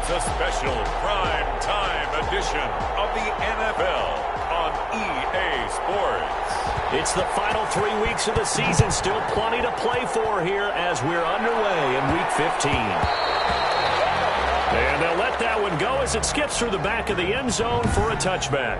It's a special prime time edition of the NFL on EA Sports. It's the final 3 weeks of the season. Still plenty to play for here as we're underway in Week 15. And they'll let that one go as it skips through the back of the end zone for a touchback.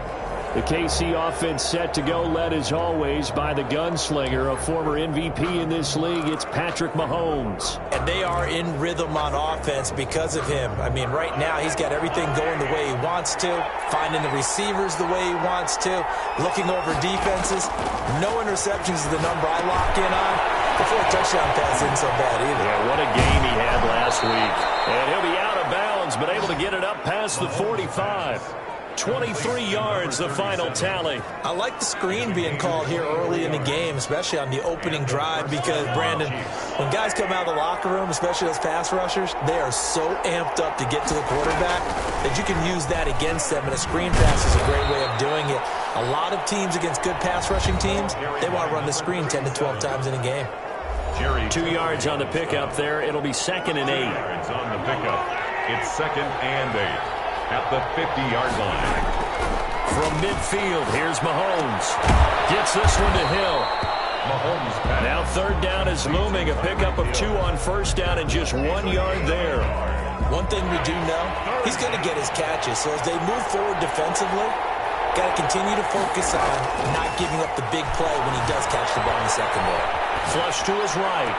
The KC offense set to go, led as always by the gunslinger, a former MVP in this league. It's Patrick Mahomes. And they are in rhythm on offense because of him. I mean, right now he's got everything going the way he wants to, finding the receivers the way he wants to, looking over defenses. No interceptions is the number I lock in on. Before a touchdown pass isn't so bad either. Yeah, what a game he had last week. And he'll be out of bounds, but able to get it up past the 45. 23 yards, the final tally. I like the screen being called here early in the game, especially on the opening drive, because, Brandon, when guys come out of the locker room, especially those pass rushers, they are so amped up to get to the quarterback that you can use that against them, and a screen pass is a great way of doing it. A lot of teams against good pass rushing teams, they want to run the screen 10 to 12 times in a game. 2 yards on the pickup there. It'll be 2nd and 8. 2 yards on the pickup. It's 2nd and 8. At the 50-yard line. From midfield, here's Mahomes. Gets this one to Hill. Mahomes pass. Now 3rd down is looming. A pickup of 2 on 1st down and just 1 yard there. One thing we do know, he's going to get his catches. So as they move forward defensively, got to continue to focus on not giving up the big play when he does catch the ball in the secondary. Flush to his right.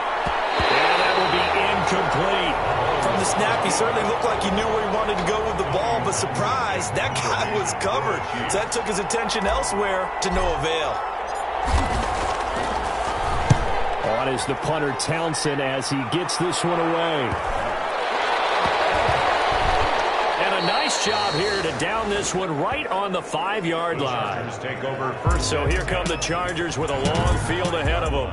And that will be incomplete. From the snap, he certainly looked like he knew where he wanted to go with the ball, but surprise, that guy was covered. So that took his attention elsewhere to no avail. On is the punter Townsend as he gets this one away. And a nice job here to down this one right on the 5-yard line. Take over first. So here come the Chargers with a long field ahead of them.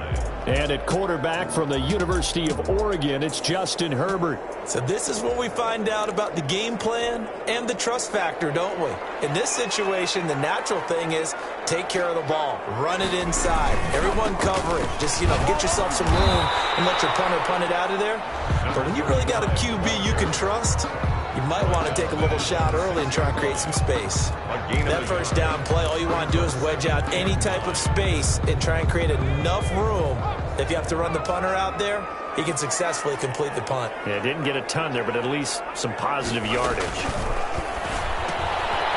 And at quarterback from the University of Oregon, it's Justin Herbert. So this is what we find out about the game plan and the trust factor, don't we? In this situation, the natural thing is take care of the ball. Run it inside. Everyone cover it. Just, get yourself some room and let your punter punt it out of there. But when you really got a QB you can trust, you might want to take a little shot early and try and create some space. That 1st down play, all you want to do is wedge out any type of space and try and create enough room. If you have to run the punter out there, he can successfully complete the punt. Yeah, didn't get a ton there, but at least some positive yardage.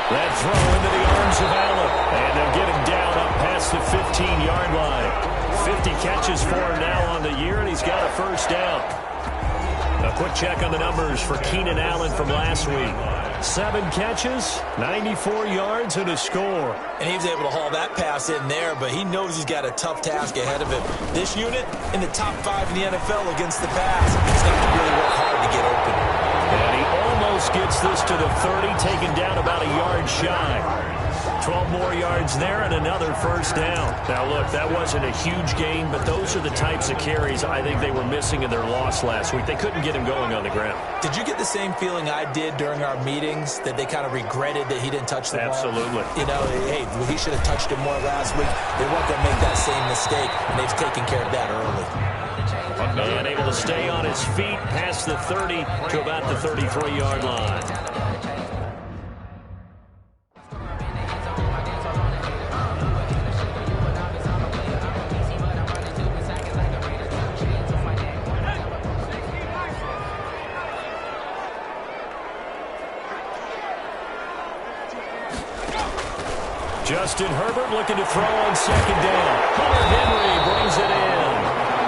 That throw into the arms of Allen. And they'll get him down up past the 15-yard line. 50 catches for him now on the year, and he's got a 1st down. A quick check on the numbers for Keenan Allen from last week. 7 catches, 94 yards, and a score. And he was able to haul that pass in there, but he knows he's got a tough task ahead of him. This unit in the top 5 in the NFL against the pass. He's going to have to really work hard to get open. And he almost gets this to the 30, taken down about a yard shy. 12 more yards there and another 1st down. Now, look, that wasn't a huge gain, but those are the types of carries I think they were missing in their loss last week. They couldn't get him going on the ground. Did you get the same feeling I did during our meetings, that they kind of regretted that he didn't touch the ball? Absolutely. Hey, he should have touched it more last week. They weren't going to make that same mistake, and they've taken care of that early. And able to stay on his feet past the 30 to about the 33-yard line. Justin Herbert looking to throw on 2nd down. Hunter Henry brings it in.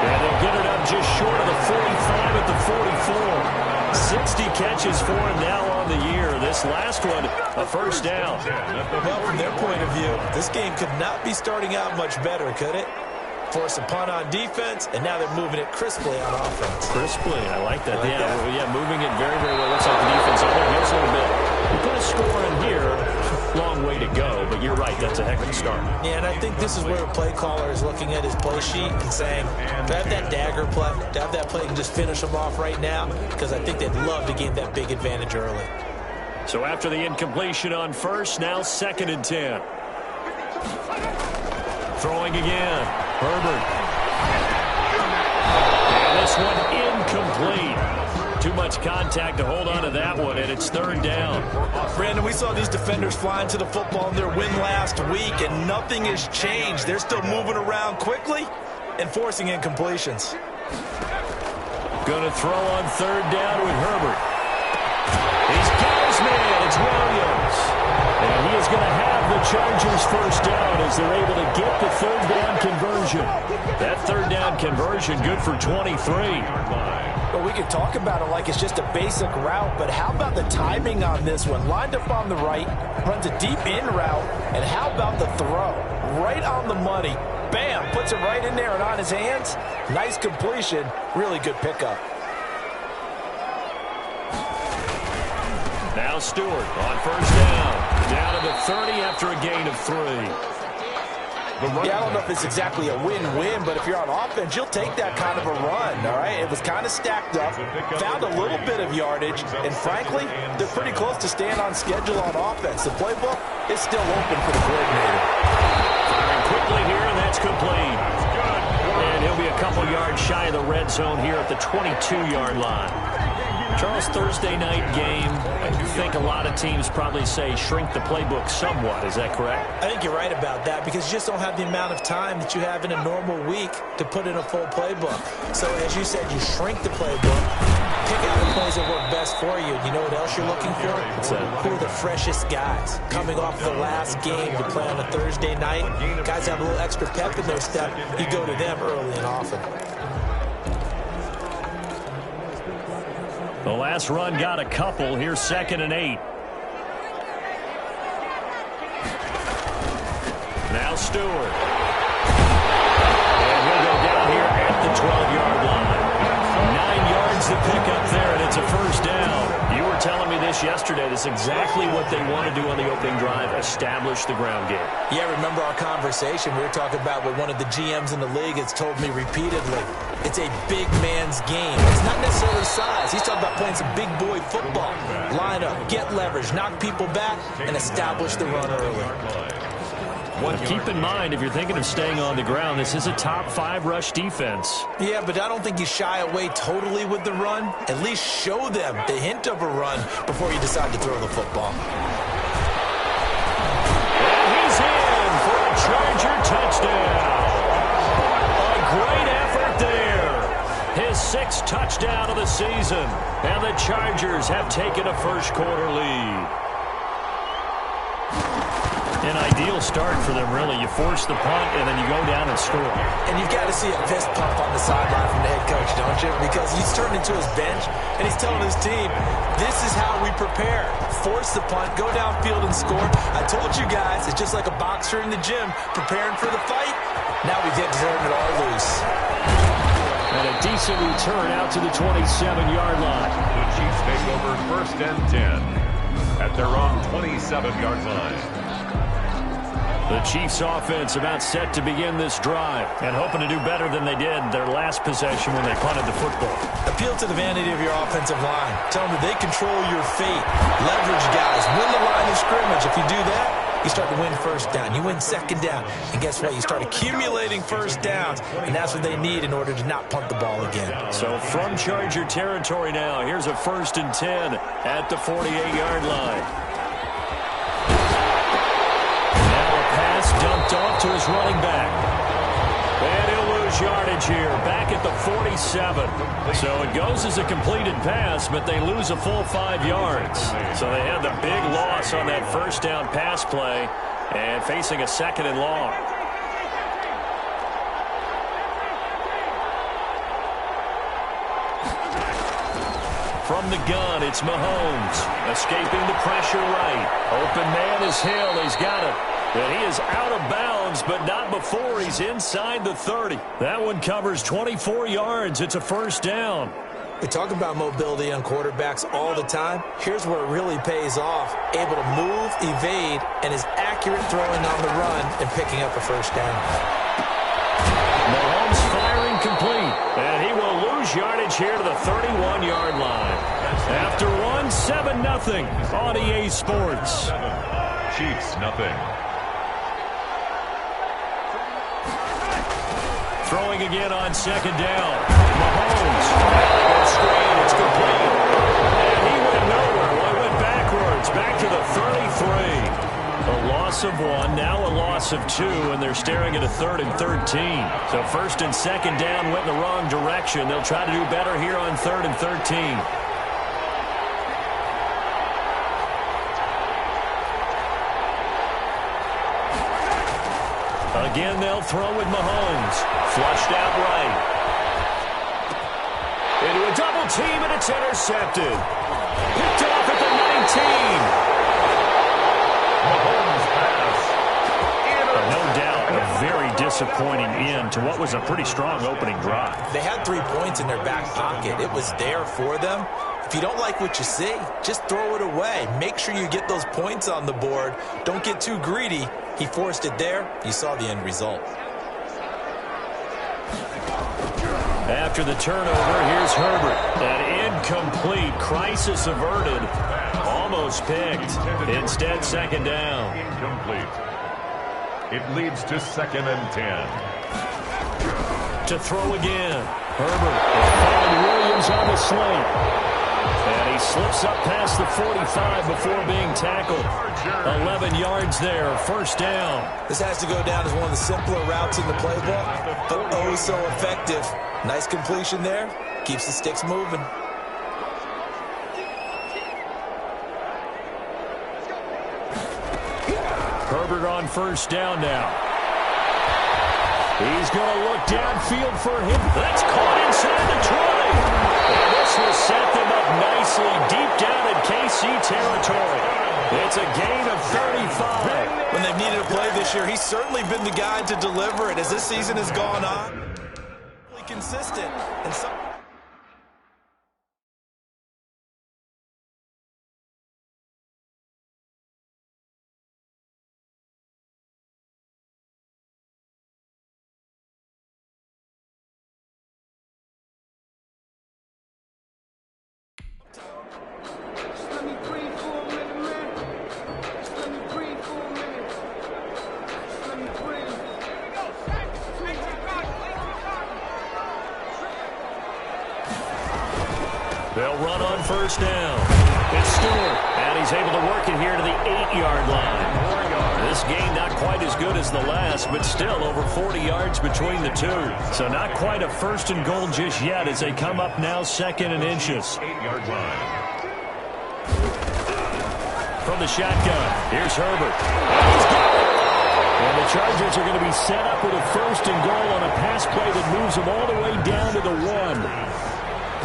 And they'll get it up just short of the 45 at the 44. 60 catches for him now on the year. This last one, a 1st down. Well, from their point of view, this game could not be starting out much better, could it? Force a punt on defense, and now they're moving it crisply on offense. Crisply, I like that. Yeah, moving it very, very well. Looks like the defense on their heels a little bit. We put a score in here. Long way to go, but you're right. That's a heck of a start. Yeah, and I think this is where a play caller is looking at his play sheet and saying, to have that dagger play, to have that play and just finish them off right now, because I think they'd love to gain that big advantage early. So after the incompletion on 1st, now 2nd and 10. Throwing again. Herbert. And this one incomplete. too much contact to hold on to that one, and it's third down. Brandon, we saw these defenders flying to the football in their win last week, and nothing has changed. They're still moving around quickly and forcing incompletions. Going to throw on third down with Herbert. He's got his man. It's Williams. And he is going to have the Chargers first down as they're able to get the third down conversion. That third down conversion good for 23. Well, we could talk about it like it's just a basic route, but how about the timing on this one? Lined up on the right, runs a deep in route, and how about the throw? Right on the money. Bam, puts it right in there and on his hands. Nice completion, really good pickup. Now Stewart on first down. Down to the 30 after a gain of 3. Yeah, I don't know if it's exactly a win-win, but if you're on offense, you'll take that kind of a run, all right? It was kind of stacked up, found a little bit of yardage, and frankly, they're pretty close to staying on schedule on offense. The playbook is still open for the coordinator. Firing quickly here, and that's complete. And he'll be a couple yards shy of the red zone here at the 22-yard line. Charles, Thursday night game, I think a lot of teams probably say shrink the playbook somewhat. Is that correct? I think you're right about that because you just don't have the amount of time that you have in a normal week to put in a full playbook. So as you said, you shrink the playbook, pick out the plays that work best for you. You know what else you're looking for? Who are the freshest guys? Coming off the last game to play on a Thursday night, guys have a little extra pep in their step. You go to them early and often. The last run got a couple. Here's 2nd and 8. Now Stewart. And he'll go down here at the 12-yard line. 9 yards to pick up there, and it's a first down. You were telling me this yesterday. That's exactly what they want to do on the opening drive, establish the ground game. Yeah, remember our conversation? We were talking about what one of the GMs in the league has told me repeatedly. It's a big man's game. It's not necessarily size. He's talking about playing some big boy football. Line up, get leverage, knock people back, and establish the run early. Well, keep in mind, if you're thinking of staying on the ground, this is a top 5 rush defense. Yeah, but I don't think you shy away totally with the run. At least show them the hint of a run before you decide to throw the football. And he's in for a Charger touchdown. A great effort there. His 6th touchdown of the season. And the Chargers have taken a first-quarter lead. An ideal start for them, really. You force the punt, and then you go down and score. And you've got to see a fist pump on the sideline from the head coach, don't you? Because he's turned into his bench, and he's telling his team, this is how we prepare. Force the punt, go downfield and score. I told you guys, it's just like a boxer in the gym preparing for the fight. Now we get to turn it all loose. And a decent return out to the 27-yard line. The Chiefs take over 1st and 10 at their own 27-yard line. The Chiefs offense about set to begin this drive and hoping to do better than they did their last possession when they punted the football. Appeal to the vanity of your offensive line. Tell them that they control your fate. Leverage guys. Win the line of scrimmage. If you do that, you start to win first down. You win second down. And guess what? You start accumulating first downs. And that's what they need in order to not punt the ball again. So from Charger territory now, here's a 1st and 10 at the 48-yard line. Dumped off to his running back. And he'll lose yardage here, back at the 47. So it goes as a completed pass, but they lose a full 5 yards. So they had the big loss on that first down pass play and facing a 2nd and long. From the gun, it's Mahomes. Escaping the pressure right. Open man is Hill. He's got it. And he is out of bounds, but not before he's inside the 30. That one covers 24 yards. It's a first down. We talk about mobility on quarterbacks all the time. Here's where it really pays off. Able to move, evade, and is accurate throwing on the run and picking up a first down. Mahomes firing complete. And he will lose yardage here to the 31-yard line. After one, 7-0 on EA Sports. Chiefs, nothing. Throwing again on 2nd down. Mahomes. Screen. It's complete. loss of 1, now a loss of 2, and they're staring at a 3rd and 13. So 1st and 2nd down went in the wrong direction. They'll try to do better here on 3rd and 13. Again, they'll throw with Mahomes. Flushed out right. Into a double team, and it's intercepted. Picked off at the 19. Mahomes pass. No doubt, a very disappointing end to what was a pretty strong opening drive. They had 3 points in their back pocket. It was there for them. If you don't like what you see, just throw it away. Make sure you get those points on the board. Don't get too greedy. He forced it there. You saw the end result. After the turnover, here's Herbert. An incomplete, crisis averted. Almost picked. Instead, 2nd down. Incomplete. It leads to 2nd and 10. To throw again. Herbert. And Williams on the sling. And he slips up past the 45 before being tackled. 11 yards there, 1st down. This has to go down as one of the simpler routes in the playbook, but oh so effective. Nice completion there. Keeps the sticks moving. Herbert on 1st down now. He's going to look downfield for him. That's caught inside the 20. And this will set them up nicely deep down in KC territory. It's a gain of 35. When they've needed a play this year, he's certainly been the guy to deliver it as this season has gone on. Really consistent. And some they'll run on 1st down. It's Stewart, and he's able to work it here to the 8-yard line. This game not quite as good as the last, but still over 40 yards between the two. So not quite a 1st and goal just yet as they come up now 2nd and inches. 8-yard line. From the shotgun, here's Herbert. And he's got it. And the Chargers are going to be set up with a 1st and goal on a pass play that moves them all the way down to the 1.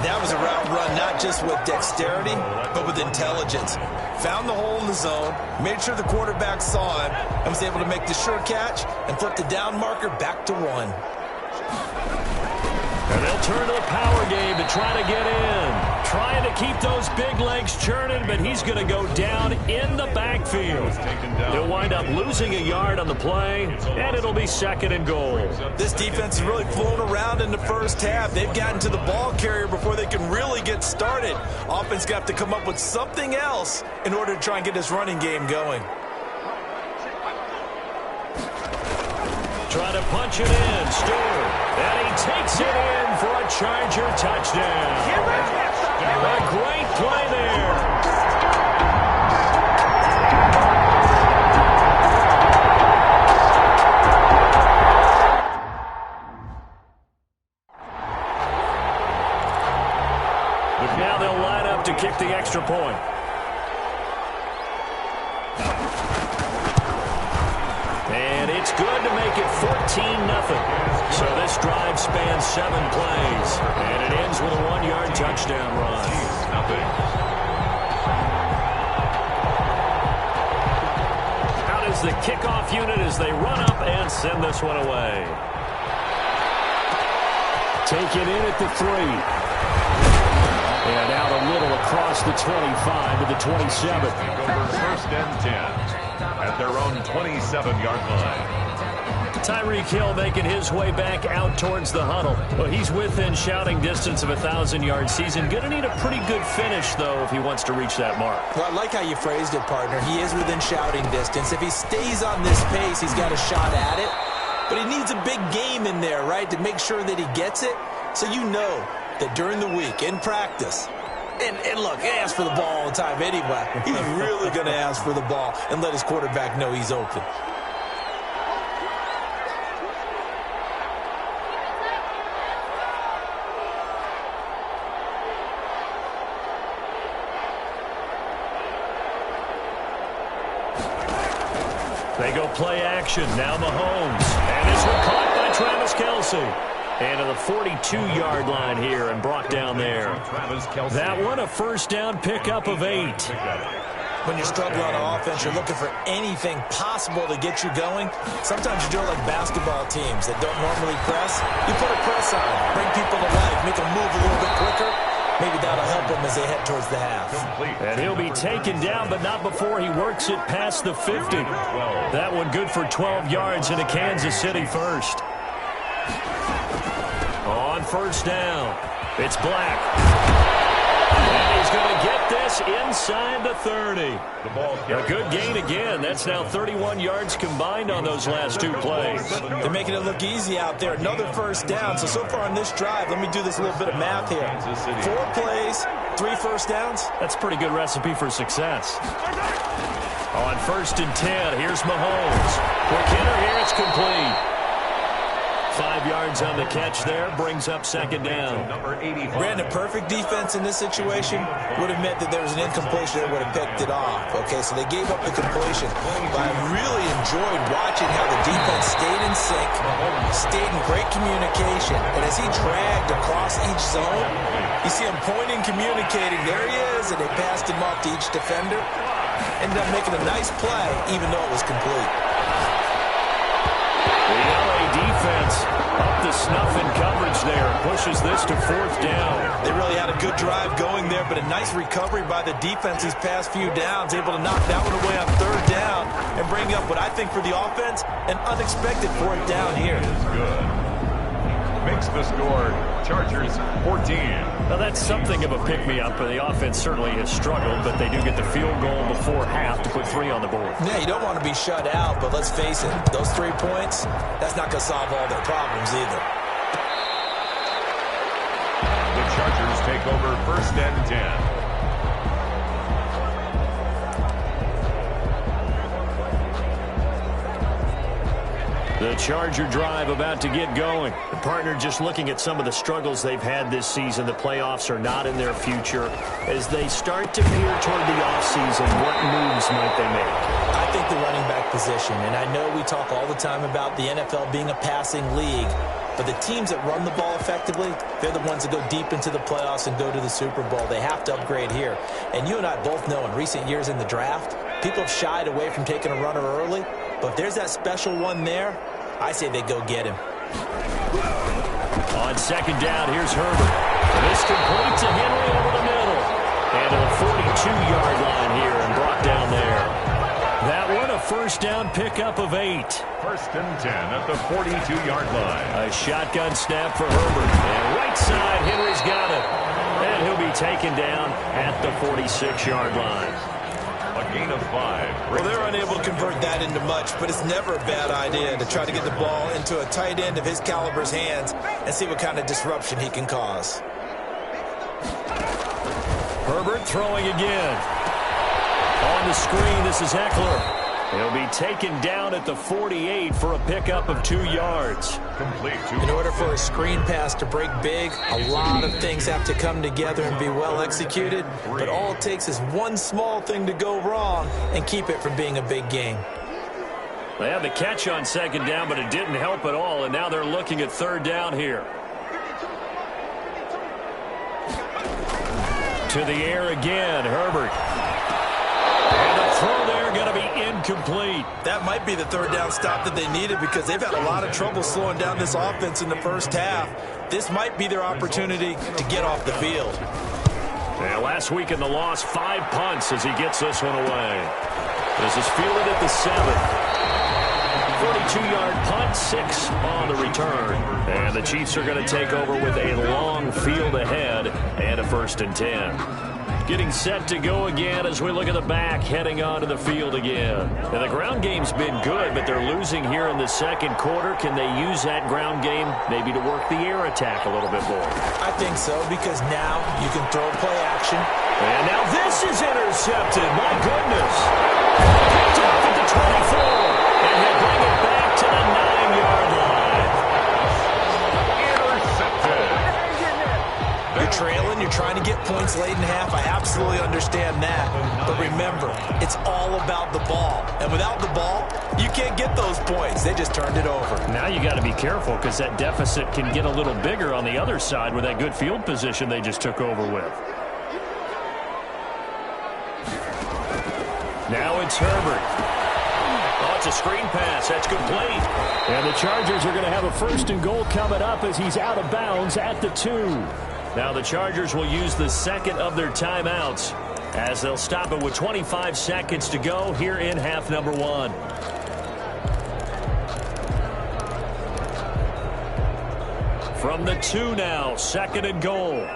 That was a route run not just with dexterity, but with intelligence. Found the hole in the zone, made sure the quarterback saw him, and was able to make the sure catch and flip the down marker back to 1. And they'll turn to the power game to try to get in. Trying to keep those big legs churning, but he's going to go down in the backfield. They'll wind up losing a yard on the play, and it'll be 2nd and goal. This defense has really flown around in the 1st half. They've gotten to the ball carrier before they can really get started. Offense got to come up with something else in order to try and get this running game going. Try to punch it in, Stewart. And he takes it in for a Charger touchdown. A great play there. But now they'll line up to kick the extra point. And it's good to make it 14-0. So this drive spans 7 plays. And it ends with a 1-yard touchdown run. Out is the kickoff unit as they run up and send this one away. Taken in at the 3. And out a little across the 25 to the 27. 1st and 10 at their own 27-yard line. Tyreek Hill making his way back out towards the huddle. Well, he's within shouting distance of a 1,000-yard season. Going to need a pretty good finish, though, if he wants to reach that mark. Well, I like how you phrased it, partner. He is within shouting distance. If he stays on this pace, he's got a shot at it. But he needs a big game in there, right, to make sure that he gets it. So you know that during the week, in practice, And look, he asks for the ball all the time anyway. He's really going to ask for the ball and let his quarterback know he's open. They go play action. Now Mahomes. And this one caught by Travis Kelce. And to the 42-yard line here and brought down there. That one, a first down pickup of 8. When you're struggling on offense, you're looking for anything possible to get you going. Sometimes you do it like basketball teams that don't normally press. You put a press on, bring people to life, make them move a little bit quicker. Maybe that'll help them as they head towards the half. And he'll be taken down, but not before he works it past the 50. That one good for 12 yards into Kansas City first. On first down, it's Black. And he's going to get this inside the 30. A good gain again. That's now 31 yards combined on those last 2 plays. They're making it look easy out there. Another first down. So far on this drive, let me do this little bit of math here. 4 plays, 3 first downs. That's a pretty good recipe for success. On first and 10, here's Mahomes. Quick hitter here, it's complete. 5 yards on the catch there, brings up second down. Brandon, perfect defense in this situation would have meant that there was an incompletion that would have picked it off. Okay, so they gave up the completion. But I really enjoyed watching how the defense stayed in sync, stayed in great communication. And as he dragged across each zone, you see him pointing, communicating. There he is, and they passed him off to each defender. Ended up making a nice play, even though it was complete. The LA defense up to snuff in coverage there. Pushes this to 4th down. They really had a good drive going there, but a nice recovery by the defense these past few downs. Able to knock that one away on 3rd down and bring up what I think for the offense, an unexpected 4th down here. Good. Makes the score Chargers 14. Now that's something of a pick-me-up. The offense certainly has struggled, but they do get the field goal before half to put 3 on the board. Yeah, you don't want to be shut out, but let's face it, those 3 points, that's not going to solve all their problems either. The Chargers take over 1st and 10. The Charger drive about to get going. The partner just looking at some of the struggles they've had this season. The playoffs are not in their future. As they start to peer toward the offseason, what moves might they make? I think the running back position, and I know we talk all the time about the NFL being a passing league, but the teams that run the ball effectively, they're the ones that go deep into the playoffs and go to the Super Bowl. They have to upgrade here. And you and I both know in recent years in the draft, people have shied away from taking a runner early. But if there's that special one there, I say they go get him. On second down, here's Herbert. This complete to Henry over the middle. And to the 42-yard line here and brought down there. That one, a first down pickup of 8. 1st and 10 at the 42-yard line. A shotgun snap for Herbert. And right side, Henry's got it. And he'll be taken down at the 46-yard line. A gain of 5. Well, they're unable to convert that into much, but it's never a bad idea to try to get the ball into a tight end of his caliber's hands and see what kind of disruption he can cause. Herbert throwing again. On the screen, this is Eckler. He'll be taken down at the 48 for a pickup of 2 yards. Complete. In order for a screen pass to break big, a lot of things have to come together and be well executed. But all it takes is one small thing to go wrong and keep it from being a big game. They had the catch on second down, but it didn't help at all. And now they're looking at 3rd down here. To the air again, Herbert. And the throw there going to be incomplete. That might be the 3rd down stop that they needed because they've had a lot of trouble slowing down this offense in the first half. This might be their opportunity to get off the field. Yeah, last week in the loss, 5 punts as he gets this one away. This is fielded at the 7. 42-yard punt, 6 on the return. And the Chiefs are going to take over with a long field ahead and a 1st and 10. getting set to go again as we look at the back heading onto the field again. And the ground game's been good, but they're losing here in the second quarter. Can they use that ground game maybe to work the air attack a little bit more? I think so, because now you can throw play action. And now this is intercepted. My goodness. Picked off at the 24. And he'll bring it back to the 9-yard line. You're trailing, you're trying to get points late in half. I absolutely understand that. But remember, it's all about the ball. And without the ball, you can't get those points. They just turned it over. Now you got to be careful because that deficit can get a little bigger on the other side with that good field position they just took over with. Now it's Herbert. Oh, it's a screen pass. That's complete. And the Chargers are going to have a 1st and goal coming up as he's out of bounds at the 2. Now the Chargers will use the second of their timeouts as they'll stop it with 25 seconds to go here in half number 1. From the 2 now, 2nd and goal.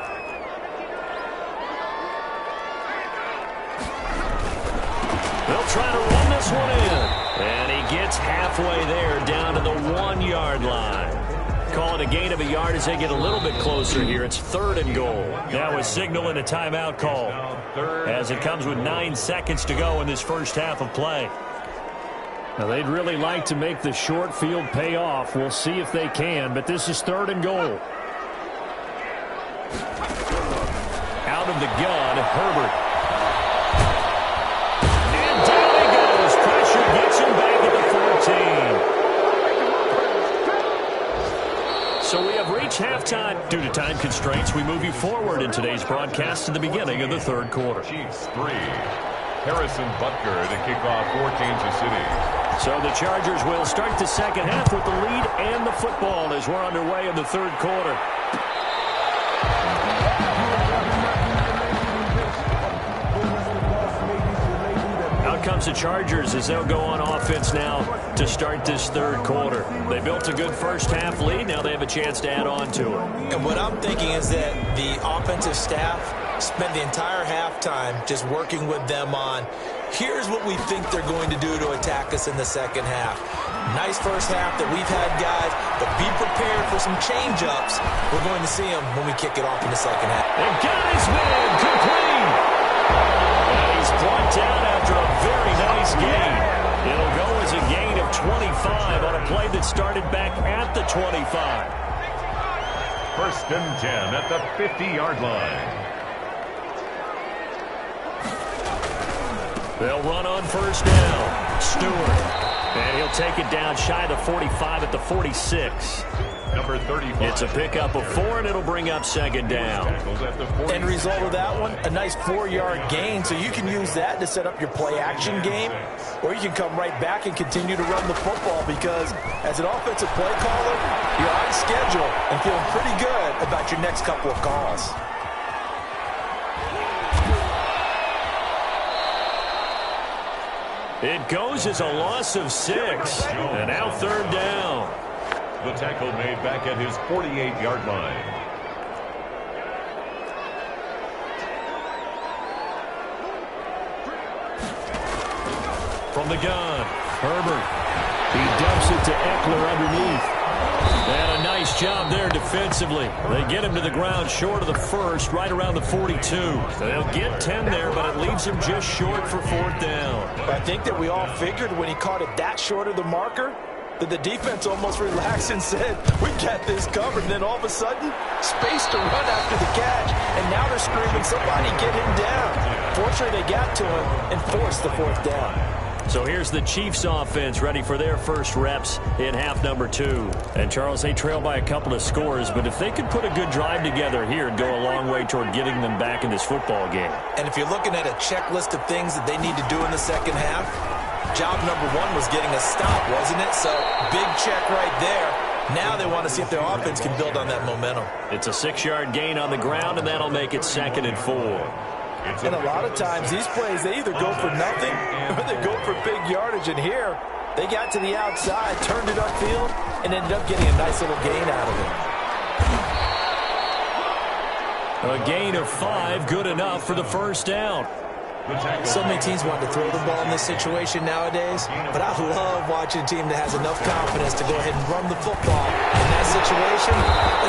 They'll try to run this one in. And he gets halfway there down to the 1-yard line. Call it a gain of a yard as they get a little bit closer here. It's 3rd and goal. Now a signal and a timeout call as it comes with 9 seconds to go in this first half of play. Now they'd really like to make the short field pay off. We'll see if they can, but this is 3rd and goal. Out of the gun, Herbert. And down he goes. Pressure gets him back at the 14. So we have reached halftime. Due to time constraints, we move you forward in today's broadcast to the beginning of the 3rd quarter. Chiefs 3. Harrison Butker to kick off for Kansas City. So the Chargers will start the second half with the lead and the football as we're underway in the 3rd quarter. Out comes the Chargers as they'll go on offense now to start this 3rd quarter. They built a good first half lead. Now they have a chance to add on to it. And what I'm thinking is that the offensive staff spent the entire halftime just working with them on, here's what we think they're going to do to attack us in the second half. Nice first half that we've had, guys, but be prepared for some change-ups. We're going to see them when we kick it off in the second half. And got his man complete. And he's brought down after a very nice gain. It'll go as a gain of 25 on a play that started back at the 25. 1st and 10 at the 50-yard line. They'll run on 1st down. Stewart. And he'll take it down shy of the 45 at the 46. Number 35. It's a pickup of 4, and it'll bring up 2nd down. End result of that one, a nice 4-yard gain, so you can use that to set up your play-action game, or you can come right back and continue to run the football because as an offensive play caller, you're on schedule and feeling pretty good about your next couple of calls. It goes as a loss of 6, and now 3rd down. The tackle made back at his 48-yard line. From the gun, Herbert. He dumps it to Eckler underneath. And a nice job there defensively. They get him to the ground short of the 1st, right around the 42. They'll get 10 there, but it leaves him just short for 4th down. I think that we all figured when he caught it that short of the marker, that the defense almost relaxed and said, we got this covered. And then all of a sudden, space to run after the catch. And now they're screaming, somebody get him down. Fortunately, they got to him and forced the 4th down. So here's the Chiefs offense ready for their first reps in half number 2. And Charles, they trail by a couple of scores, but if they could put a good drive together here, it'd go a long way toward getting them back in this football game. And if you're looking at a checklist of things that they need to do in the second half, job number 1 was getting a stop, wasn't it? So big check right there. Now they want to see if their offense can build on that momentum. It's a 6-yard gain on the ground, and that'll make it 2nd and 4. And a lot of times, these plays, they either go for nothing or they go for big yardage. And here, they got to the outside, turned it upfield, and ended up getting a nice little gain out of it. A gain of 5, good enough for the first down. So many teams want to throw the ball in this situation nowadays, but I love watching a team that has enough confidence to go ahead and run the football. In that situation,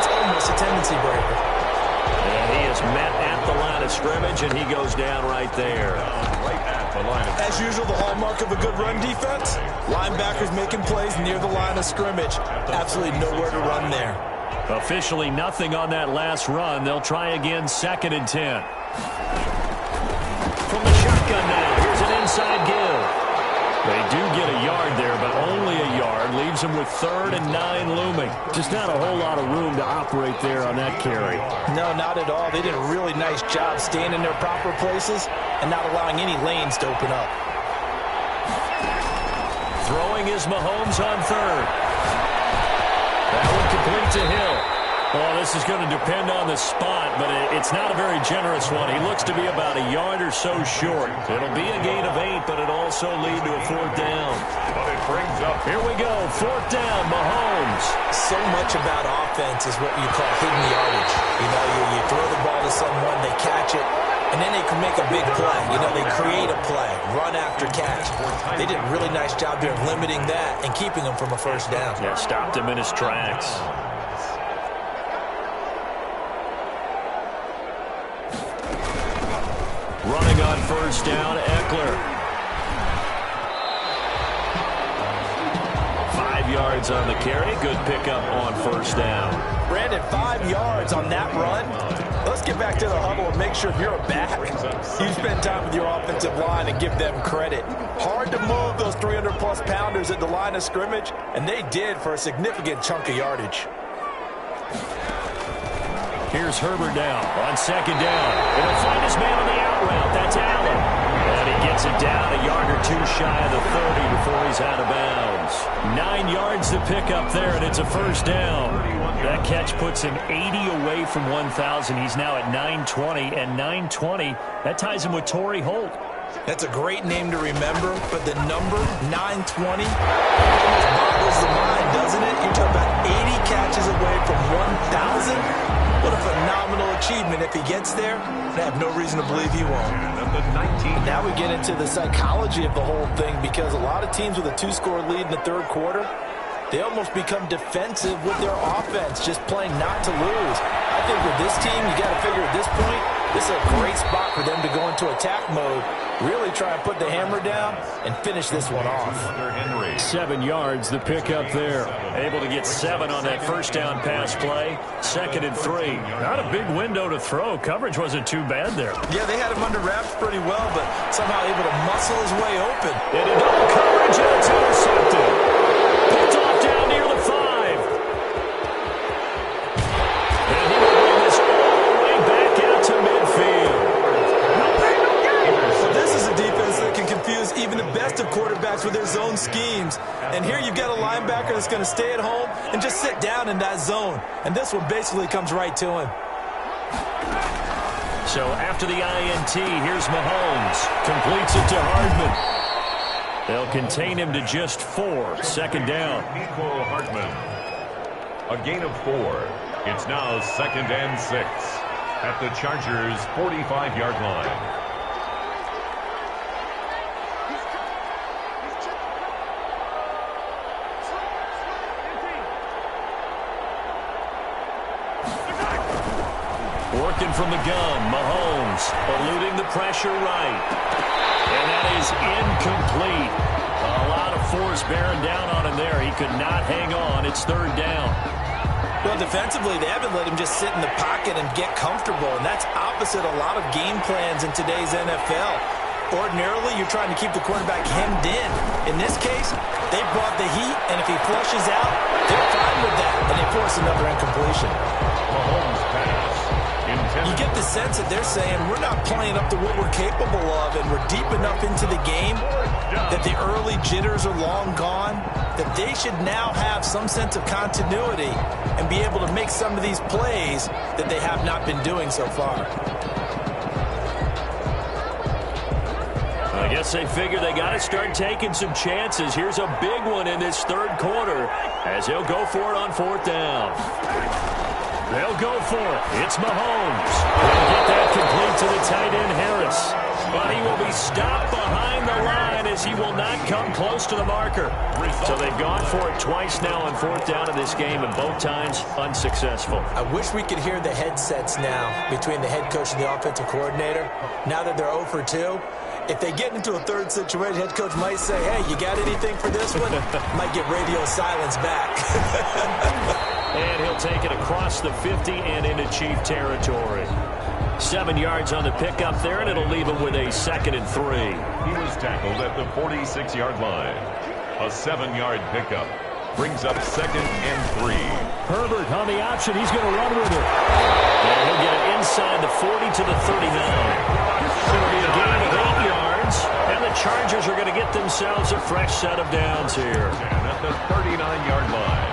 it's almost a tendency breaker. And he is met at the line of scrimmage, and he goes down right there. As usual, the hallmark of a good run defense, linebackers making plays near the line of scrimmage. Absolutely nowhere to run there. Officially nothing on that last run. They'll try again, 2nd and 10. From the shotgun now, here's an inside give. They do get a yard there, but only a yard. Leaves them with 3rd and 9 looming. Just not a whole lot of room to operate there on that carry. No, not at all. They did a really nice job staying in their proper places and not allowing any lanes to open up. Throwing is Mahomes on 3rd. That one complete to Hill. Well, this is going to depend on the spot, but it's not a very generous one. He looks to be about a yard or so short. It'll be a gain of 8, but it'll also lead to a 4th down. But it brings up. Here we go, 4th down, Mahomes. So much about offense is what you call hidden yardage. You know, you throw the ball to someone, they catch it, and then they can make a big play. You know, they create a play, run after catch. They did a really nice job there limiting that and keeping him from a first down. Yeah, stopped him in his tracks. Running on first down, Eckler. 5 yards on the carry. Good pickup on first down. Brandon, 5 yards on that run. Let's get back to the huddle and make sure if you're a back, you spend time with your offensive line and give them credit. Hard to move those 300-plus pounders at the line of scrimmage, and they did for a significant chunk of yardage. Here's Herbert now on 2nd down. It'll find his man on the out route. That's Allen. And he gets it down a yard or 2 shy of the 30 before he's out of bounds. 9 yards to pick up there, and it's a first down. That catch puts him 80 away from 1,000. He's now at 920, and 920, that ties him with Torrey Holt. That's a great name to remember, but the number 920 almost boggles the mind, doesn't it? You're talking about 80 catches away from 1,000. What a phenomenal achievement. If he gets there, I have no reason to believe he won't. Now we get into the psychology of the whole thing, because a lot of teams with a 2-score lead in the 3rd quarter, they almost become defensive with their offense, just playing not to lose. I think with this team, you got to figure at this point, this is a great spot for them to go into attack mode, really try and put the hammer down and finish this one off. 7 yards, the pickup there. Able to get 7 on that first down pass play. 2nd and 3. Not a big window to throw. Coverage wasn't too bad there. Yeah, they had him under wraps pretty well, but somehow able to muscle his way open. And in double coverage, and it's intercepted. Picked off down near the 5. And he will bring this all the way back out to midfield. So this is a defense that can confuse even the best of quarterbacks with their zone schemes. And here you've got a linebacker that's going to stay at home and just sit down in that zone. And this one basically comes right to him. So after the INT, here's Mahomes. Completes it to Hardman. They'll contain him to just 4. 2nd down. Equal Hartman. A gain of 4. It's now 2nd and 6 at the Chargers' 45-yard line. Working from the gun, Mahomes eluding the pressure right. And that is incomplete. A lot of force bearing down on him there. He could not hang on. It's 3rd down. Well, defensively, they haven't let him just sit in the pocket and get comfortable, and that's opposite a lot of game plans in today's NFL. Ordinarily, you're trying to keep the quarterback hemmed in. In this case, they brought the heat, and if he flushes out, they're fine with that, and they force another incompletion. Mahomes pass. You get the sense that they're saying we're not playing up to what we're capable of, and we're deep enough into the game that the early jitters are long gone, that they should now have some sense of continuity and be able to make some of these plays that they have not been doing so far. I guess they figure they got to start taking some chances. Here's a big one in this 3rd quarter as he'll go for it on 4th down. They'll go for it. It's Mahomes. They'll get that complete to the tight end, Harris. But he will be stopped behind the line as he will not come close to the marker. So they've gone for it twice now on fourth down in this game, and both times unsuccessful. I wish we could hear the headsets now between the head coach and the offensive coordinator. Now that they're 0 for 2, if they get into a third situation, head coach might say, hey, you got anything for this one? Might get radio silence back. And he'll take it across the 50 and into Chief territory. 7 yards on the pickup there, and it'll leave him with a 2nd and 3. He was tackled at the 46-yard line. A 7-yard pickup brings up 2nd and 3. Herbert on the option. He's going to run with it. And he'll get it inside the 40 to the 39. It'll be a gain of 8 yards, and the Chargers are going to get themselves a fresh set of downs here. And at the 39-yard line.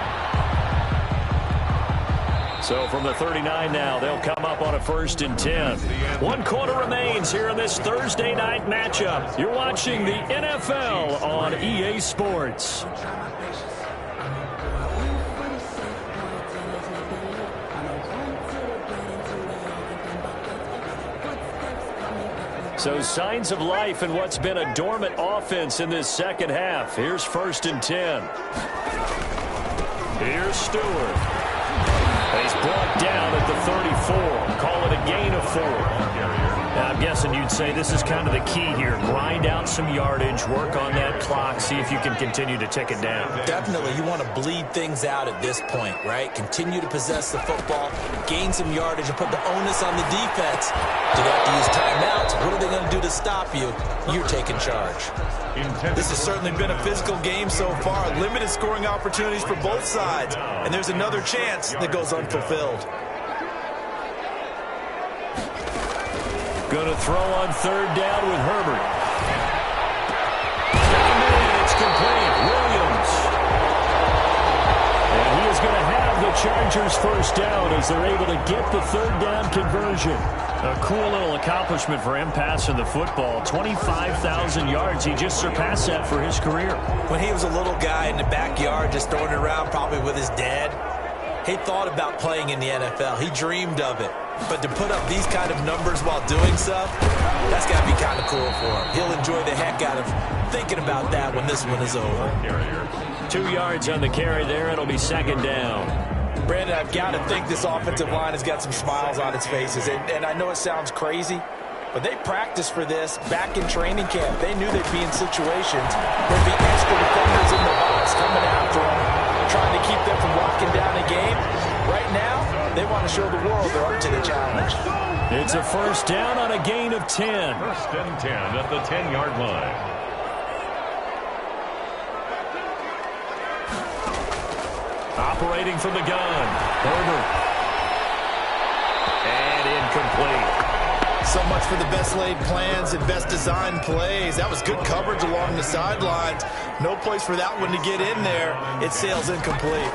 So from the 39 now, they'll come up on a 1st and 10. 1 quarter remains here in this Thursday night matchup. You're watching the NFL on EA Sports. So signs of life in what's been a dormant offense in this second half. Here's 1st and 10. Here's Stewart. He's brought down at the 34. Call it a gain of 4. Now, I'm guessing you'd say this is kind of the key here. Grind out some yardage, work on that clock, see if you can continue to tick it down. Definitely. You want to bleed things out at this point, right? Continue to possess the football, gain some yardage, and put the onus on the defense. Do they have to use timeouts? What are they going to do to stop you? You're taking charge. This has certainly been a physical game so far. Limited scoring opportunities for both sides. And there's another chance that goes unfulfilled. Going to throw on 3rd down with Herbert. And it's complete. Williams. And he is going to have the Chargers 1st down as they're able to get the 3rd down conversion. A cool little accomplishment for him passing the football. 25,000 yards. He just surpassed that for his career. When he was a little guy in the backyard just throwing it around probably with his dad, he thought about playing in the NFL. He dreamed of it. But to put up these kind of numbers while doing so, that's got to be kind of cool for him. He'll enjoy the heck out of thinking about that when this one is over. 2 yards on the carry there. It'll be 2nd down. Brandon, I've got to think this offensive line has got some smiles on its faces. And I know it sounds crazy, but they practiced for this back in training camp. They knew they'd be in situations where there'd be extra defenders in the box coming after them, trying to keep them from locking down a game. Right now, they want to show the world they're up to the challenge. It's a 1st down on a gain of 10. 1st and 10 at the 10-yard line. Operating from the gun. Herbert. And incomplete. So much for the best laid plans and best designed plays. That was good coverage along the sidelines. No place for that one to get in there. It sails incomplete.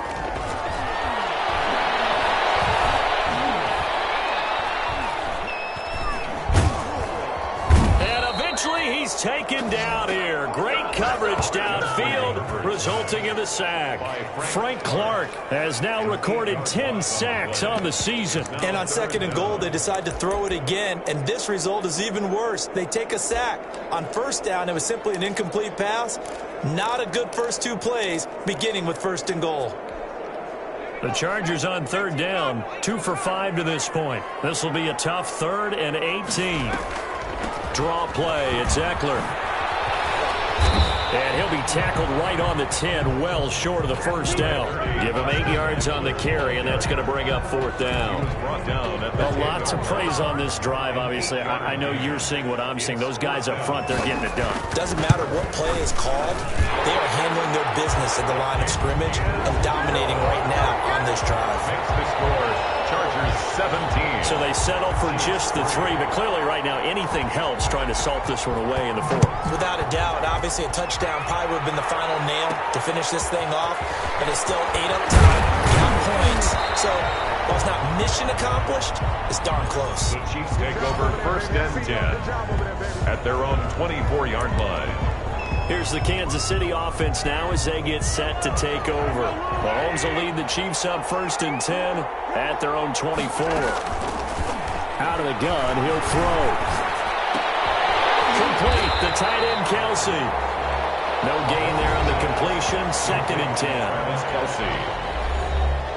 He's taken down here. Great coverage downfield, resulting in the sack. Frank Clark has now recorded 10 sacks on the season. And on 2nd and goal, they decide to throw it again, and this result is even worse. They take a sack. On 1st down, it was simply an incomplete pass. Not a good first 2 plays, beginning with 1st and goal. The Chargers on 3rd down, 2 for 5 to this point. This will be a tough 3rd and 18. Draw play, it's Eckler. And he'll be tackled right on the 10, well short of the 1st down. Give him 8 yards on the carry, and that's going to bring up 4th down. A lot to praise on this drive, obviously. I know you're seeing what I'm seeing. Those guys up front, they're getting it done. Doesn't matter what play is called. They are handling their business at the line of scrimmage and dominating right now on this drive. Makes the score Chargers 17. So they settle for just the 3, but clearly right now anything helps trying to salt this one away in the 4th. Without a doubt, obviously a touchdown probably would have been the final nail to finish this thing off, but it's still 8 up top, got points. So while it's not mission accomplished, it's darn close. The Chiefs take over 1st and 10 at their own 24-yard line. Here's the Kansas City offense now as they get set to take over. Mahomes will lead the Chiefs up 1st and 10. at their own 24. Out of the gun, he'll throw. Complete, the tight end, Kelsey. No gain there on the completion, 2nd and 10. Travis Kelsey.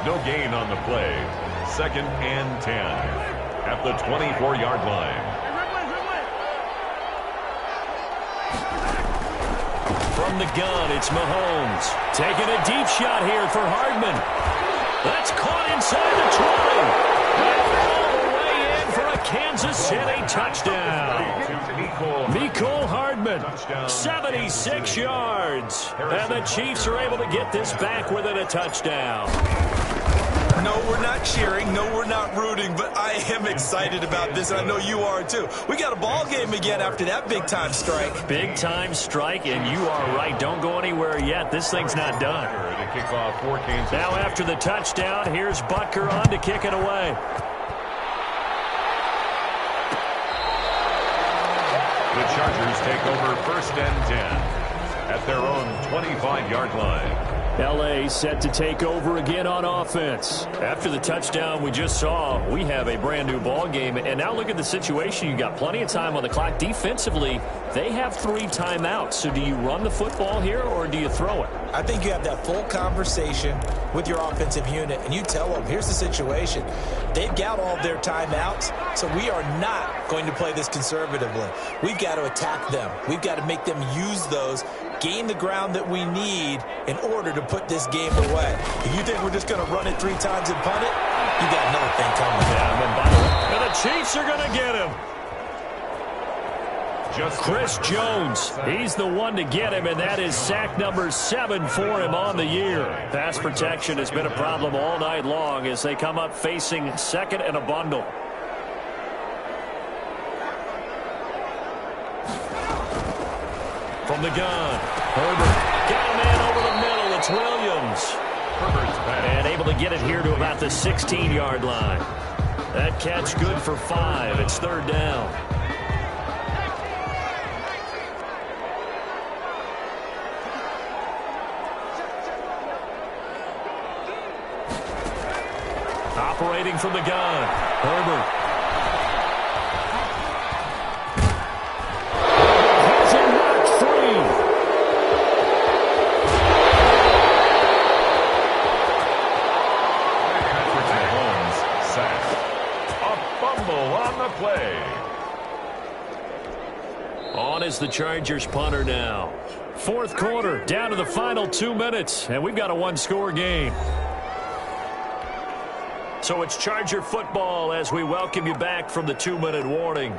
No gain on the play, 2nd and 10 at the 24-yard line. From the gun, it's Mahomes. Taking a deep shot here for Hardman. That's caught inside the 20. And all the way in for a Kansas City touchdown. Mecole Hardman, 76 yards. And the Chiefs are able to get this back within a touchdown. No, we're not cheering. No, we're not rooting. But I am excited about this, and I know you are too. We got a ball game again after that big-time strike. Big-time strike, and you are right. Don't go anywhere yet. This thing's not done. Now after the touchdown, here's Butker on to kick it away. The Chargers take over 1st and 10 at their own 25-yard line. L.A. set to take over again on offense. After the touchdown we just saw, we have a brand-new ball game. And now look at the situation. You got plenty of time on the clock. Defensively, they have 3 timeouts. So do you run the football here or do you throw it? I think you have that full conversation with your offensive unit, and you tell them, here's the situation. They've got all their timeouts, so we are not going to play this conservatively. We've got to attack them. We've got to make them use those, gain the ground that we need in order to put this game away. If you think we're just going to run it 3 times and punt it, you got another thing coming. And the Chiefs are going to get him. Chris Jones, he's the one to get him, and that is sack number 7 for him on the year. Pass protection has been a problem all night long as they come up facing 2nd and a bundle. From the gun, Herbert got a man over the middle. It's Williams. And able to get it here to about the 16-yard line. That catch good for 5. It's 3rd down. Operating from the gun, Herbert. Has him knocked free. Patrick Mahomes sacked. A fumble on the play. On is the Chargers punter now. 4th quarter, down to the final 2 minutes, and we've got a 1-score game. So it's Charger football as we welcome you back from the 2-minute warning.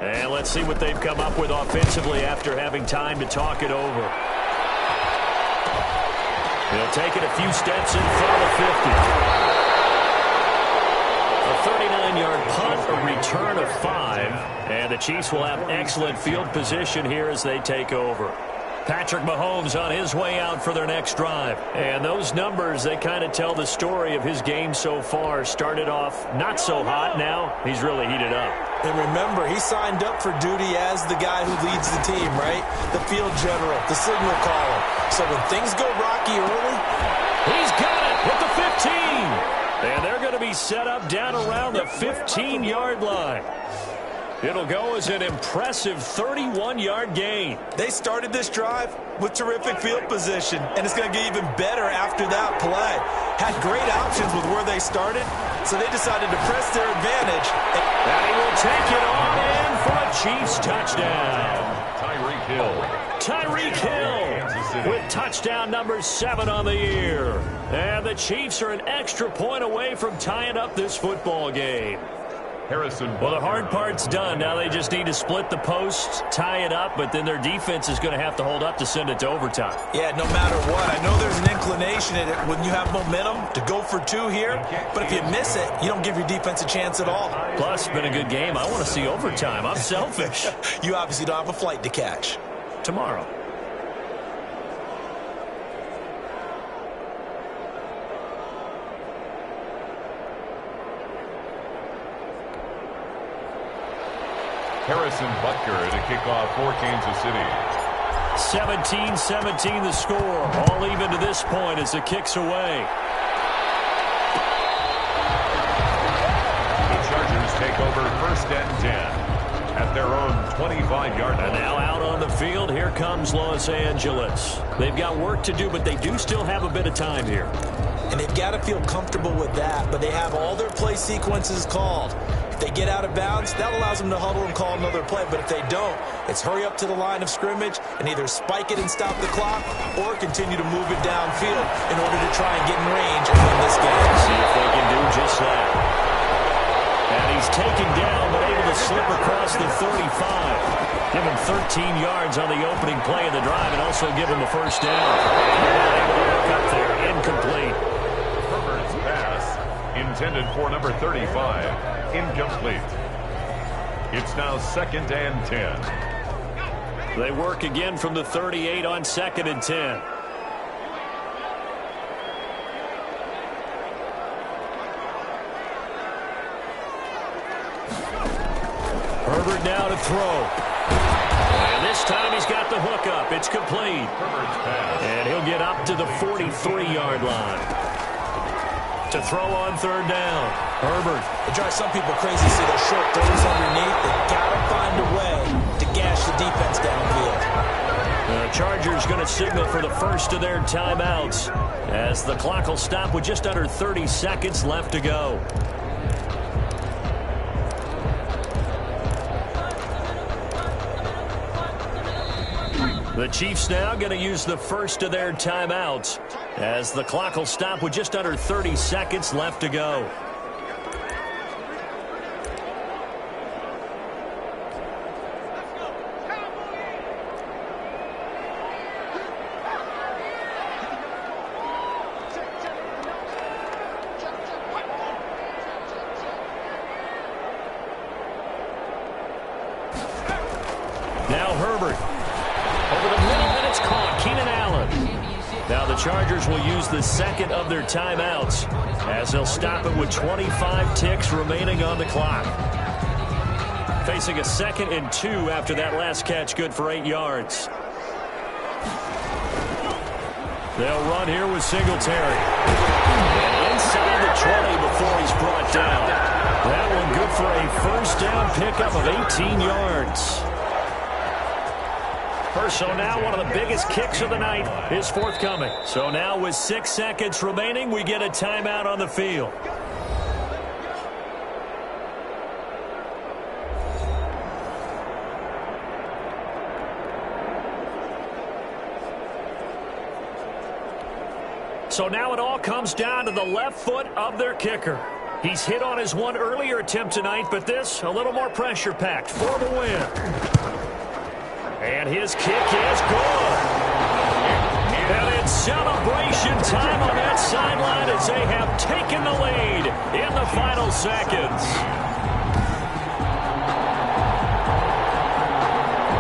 And let's see what they've come up with offensively after having time to talk it over. They'll take it a few steps in front of the 50. A 39-yard punt, a return of 5. And the Chiefs will have excellent field position here as they take over. Patrick Mahomes on his way out for their next drive. And those numbers, they kind of tell the story of his game so far. Started off not so hot. Now he's really heated up. And remember, he signed up for duty as the guy who leads the team, right? The field general, the signal caller. So when things go rocky early, he's got it with the 15. And they're going to be set up down around the 15-yard line. It'll go as an impressive 31-yard gain. They started this drive with terrific field position, and it's going to get even better after that play. Had great options with where they started, so they decided to press their advantage. And he will take it on in for a Chiefs touchdown. Tyreek Hill with touchdown number 7 on the year. And the Chiefs are an extra point away from tying up this football game. Well, the hard part's done. Now they just need to split the posts, tie it up, but then their defense is going to have to hold up to send it to overtime. Yeah, no matter what. I know there's an inclination in it when you have momentum to go for 2 here, but if you miss it, you don't give your defense a chance at all. Plus, it's been a good game. I want to see overtime. I'm selfish. You obviously don't have a flight to catch. Tomorrow. Harrison Butker to kick off for Kansas City. 17-17 the score. All even to this point as the kick's away. first and 10 at their own 25-yard line. And now out on the field, here comes Los Angeles. They've got work to do, but they do still have a bit of time here. And they've got to feel comfortable with that, but they have all their play sequences called. If they get out of bounds, that allows them to huddle and call another play. But if they don't, it's hurry up to the line of scrimmage and either spike it and stop the clock or continue to move it downfield in order to try and get in range and win this game. See if they can do just that. And he's taken down, but able to slip across the 35. Give him 13 yards on the opening play of the drive and also give him a first down. And able to look up there, incomplete. Herbert's pass, intended for number 35, incomplete. It's now second and 10. They work again from the 38 on second and 10. Herbert now to throw. And this time he's got the hook up. It's complete. And he'll get up to the 43-yard line. To throw on third down. Herbert. It drives some people crazy to see those short throws underneath. They've got to find a way to gash the defense downfield. The Chargers going to signal for the first of their timeouts as the clock will stop with just under 30 seconds left to go. The Chiefs now going to use the first of their timeouts as the clock will stop with just under 30 seconds left to go. Now Herbert. Over the middle, and it's caught. Keenan Allen. Now the Chargers will use the second of their timeouts as they'll stop it with 25 ticks remaining on the clock. Facing a 2nd and 2 after that last catch, good for 8 yards. They'll run here with Singletary. And inside the 20 before he's brought down. That one good for a first down pickup of 18 yards. So now one of the biggest kicks of the night is forthcoming. So now with 6 seconds remaining, we get a timeout on the field. So now it all comes down to the left foot of their kicker. He's hit on his one earlier attempt tonight, but this a little more pressure-packed for the win. And his kick is good. And it's celebration time on that sideline as they have taken the lead in the final seconds.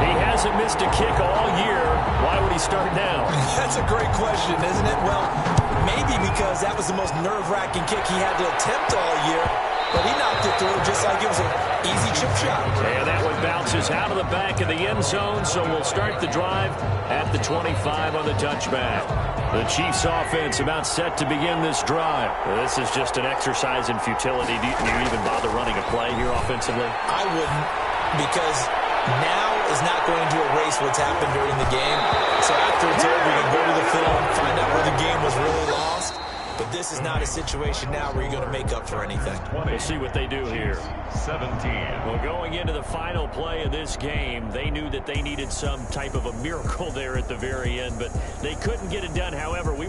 He hasn't missed a kick all year. Why would he start now? That's a great question, isn't it? Well, maybe because that was the most nerve-wracking kick he had to attempt all year. But he knocked it through just like it was an easy chip shot. And that one bounces out of the back of the end zone, so we'll start the drive at the 25 on the touchback. The Chiefs offense about set to begin this drive. Well, this is just an exercise in futility. Do you even bother running a play here offensively? I wouldn't, because now is not going to erase what's happened during the game. So after it's over, we can go to the film, find out where the game was really lost. But this is not a situation now where you're going to make up for anything. We'll see what they do here. 17. Well, going into the final play of this game, they knew that they needed some type of a miracle there at the very end, but they couldn't get it done. However, we